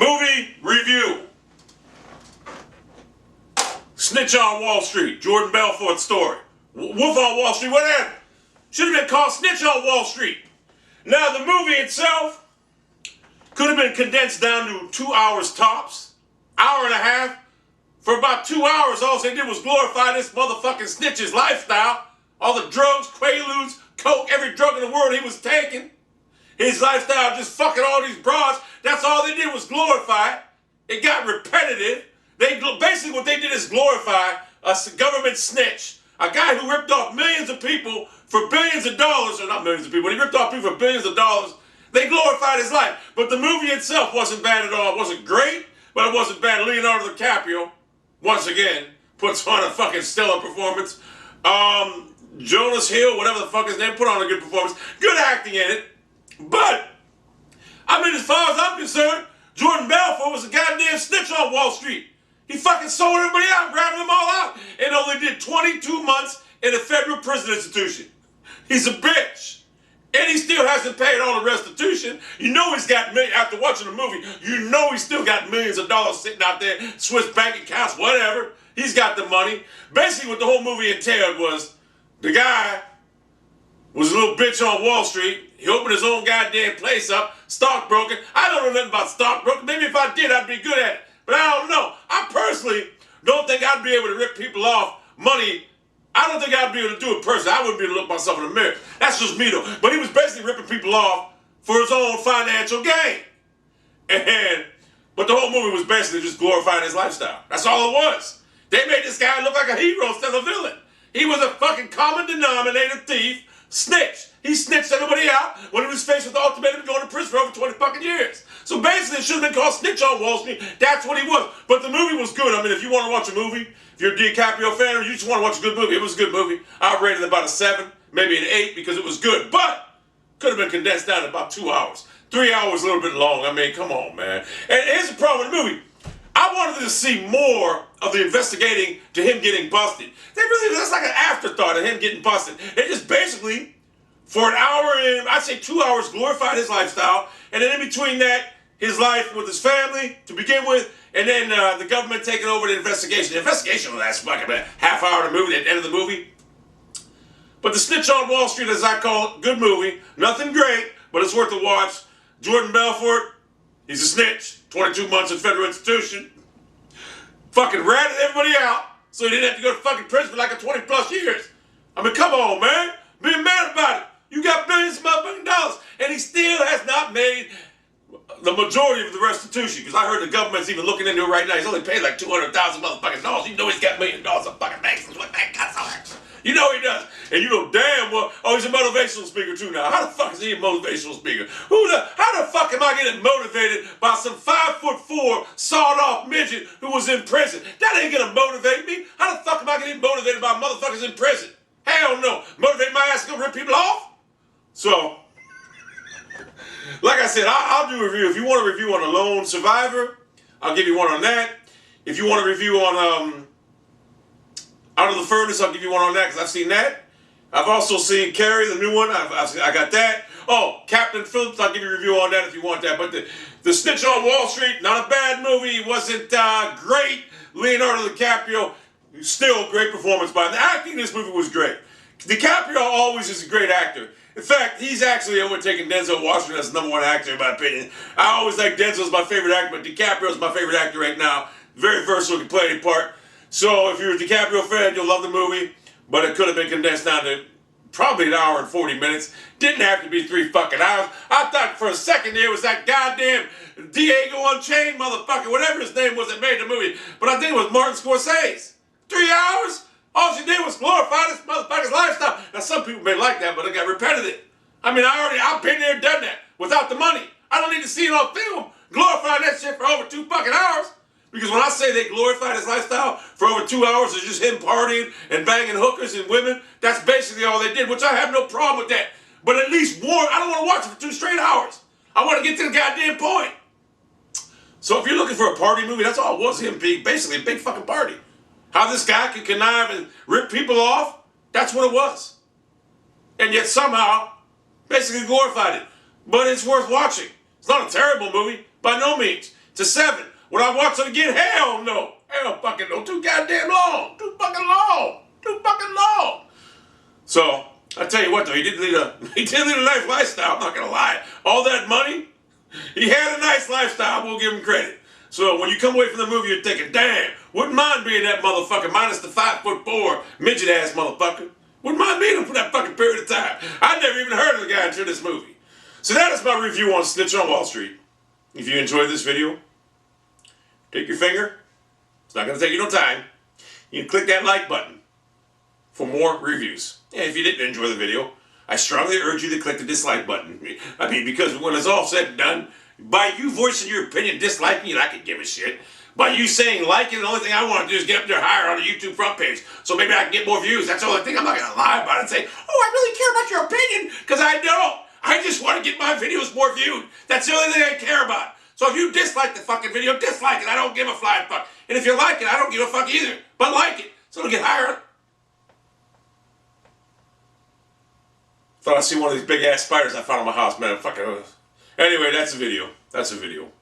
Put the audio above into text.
Movie review. Snitch on Wall Street. Jordan Belfort story. Wolf on Wall Street, whatever. Should have been called Snitch on Wall Street. Now, the movie itself could have been condensed down to 2 hours tops. Hour and a half. For about 2 hours, all they did was glorify this motherfucking snitch's lifestyle. All the drugs, quaaludes, coke, every drug in the world he was taking. His lifestyle, just fucking all these broads. That's all they did was glorify it. It got repetitive. Basically what they did is glorify a government snitch. A guy who ripped off millions of people for billions of dollars. Or not millions of people, he ripped off people for billions of dollars. They glorified his life. But the movie itself wasn't bad at all. It wasn't great, but it wasn't bad. Leonardo DiCaprio, once again, puts on a fucking stellar performance. Jonas Hill, whatever the fuck his name, put on a good performance. Good acting in it. But, I mean, as far as I'm concerned, Jordan Belfort was a goddamn snitch on Wall Street. He fucking sold everybody out, grabbing them all out, and only did 22 months in a federal prison institution. He's a bitch. And he still hasn't paid all the restitution. You know he's got millions, after watching the movie, you know he's still got millions of dollars sitting out there, Swiss bank accounts, whatever. He's got the money. Basically what the whole movie entailed was the guy was a little bitch on Wall Street. He opened his own goddamn place up, stockbroker. I don't know nothing about stockbroker. Maybe if I did, I'd be good at it. But I don't know. I personally don't think I'd be able to rip people off money. I don't think I'd be able to do it personally. I wouldn't be able to look myself in the mirror. That's just me though. But he was basically ripping people off for his own financial gain. But the whole movie was basically just glorifying his lifestyle. That's all it was. They made this guy look like a hero instead of a villain. He was a fucking common denominator thief, snitch. He snitched everybody out when he was faced with the ultimatum of going to prison for over 20 fucking years. So basically it should have been called Snitch on Wall Street. That's what he was. But the movie was good. I mean, if you want to watch a movie, if you're a DiCaprio fan or you just want to watch a good movie, it was a good movie. I rated it about a 7, maybe an 8 because it was good. But could have been condensed down to about 2 hours. 3 hours a little bit long. I mean, come on, man. And here's the problem with the movie. I wanted to see more of the investigating to him getting busted. That's like an afterthought of him getting busted. They just basically, for an hour and I'd say 2 hours, glorified his lifestyle. And then in between that, his life with his family to begin with, and then the government taking over the investigation. The investigation will last like about half hour of the movie, at the end of the movie. But the Snitch on Wall Street, as I call it, good movie. Nothing great, but it's worth a watch. Jordan Belfort, he's a snitch. 22 months in federal institution. Fucking ratted everybody out, so he didn't have to go to fucking prison for like a 20 plus years. I mean, come on, man. Being mad about it. You got billions of motherfucking dollars, and he still has not made the majority of the restitution, because I heard the government's even looking into it right now. He's only paid like $200,000 motherfucking dollars. You know he's got $1 million of fucking banks. What that got so much? You know he does. And you know damn well, oh, he's a motivational speaker too now. How the fuck is he a motivational speaker? How the fuck am I getting motivated by some 5'4" sawed-off midget who was in prison? That ain't gonna motivate me. How the fuck am I getting motivated by motherfuckers in prison? Hell no. Motivate my ass to go rip people off? So, like I said, I'll do a review. If you want a review on A Lone Survivor, I'll give you one on that. If you want a review on Out of the Furnace, I'll give you one on that because I've seen that. I've also seen Carrie, the new one. I got that. Oh, Captain Phillips, I'll give you a review on that if you want that. But the Snitch on Wall Street, not a bad movie. It wasn't great. Leonardo DiCaprio, still a great performance by him. The acting in this movie was great. DiCaprio always is a great actor. In fact, he's actually overtaken Denzel Washington as the #1 actor, in my opinion. I always like Denzel as my favorite actor, but DiCaprio is my favorite actor right now. Very versatile, can play any part. So if you're a DiCaprio fan, you'll love the movie, but it could have been condensed down to probably 1 hour and 40 minutes. Didn't have to be 3 fucking hours. I thought for a second there was that goddamn Diego Unchained motherfucker, whatever his name was that made the movie. But I think it was Martin Scorsese. 3 hours? All she did was glorify this motherfucker's lifestyle. Now, some people may like that, but it got repetitive. I mean, I've been there and done that without the money. I don't need to see it on film. Glorifying that shit for over 2 fucking hours. Because when I say they glorified his lifestyle for over 2 hours, it's just him partying and banging hookers and women. That's basically all they did, which I have no problem with that. But at least one, I don't want to watch it for 2 straight hours. I want to get to the goddamn point. So if you're looking for a party movie, that's all it was, him being basically a big fucking party. How this guy could connive and rip people off, that's what it was. And yet somehow, basically glorified it. But it's worth watching. It's not a terrible movie, by no means. to 7. Would I watch it again? Hell no. Hell fucking no. Too goddamn long. Too fucking long. Too fucking long. So, I tell you what though, he did lead a nice lifestyle, I'm not gonna lie. All that money, he had a nice lifestyle, we'll give him credit. So when you come away from the movie, you're thinking, damn, wouldn't mind being that motherfucker, minus the 5'4" midget ass motherfucker. Wouldn't mind being him for that fucking period of time. I never even heard of the guy until this movie. So that is my review on Snitch on Wall Street. If you enjoyed this video, take your finger, it's not gonna take you no time. You can click that like button for more reviews. And if you didn't enjoy the video, I strongly urge you to click the dislike button. I mean, because when it's all said and done, by you voicing your opinion, disliking it, I could give a shit. By you saying like it, the only thing I want to do is get up there higher on the YouTube front page, so maybe I can get more views. That's the only thing. I'm not going to lie about it and say, oh, I really care about your opinion, because I don't. I just want to get my videos more viewed. That's the only thing I care about. So if you dislike the fucking video, dislike it. I don't give a flying fuck. And if you like it, I don't give a fuck either. But like it, so it'll get higher. Thought I see one of these big ass spiders I found in my house, man. Fucking. Anyway, that's a video. That's a video.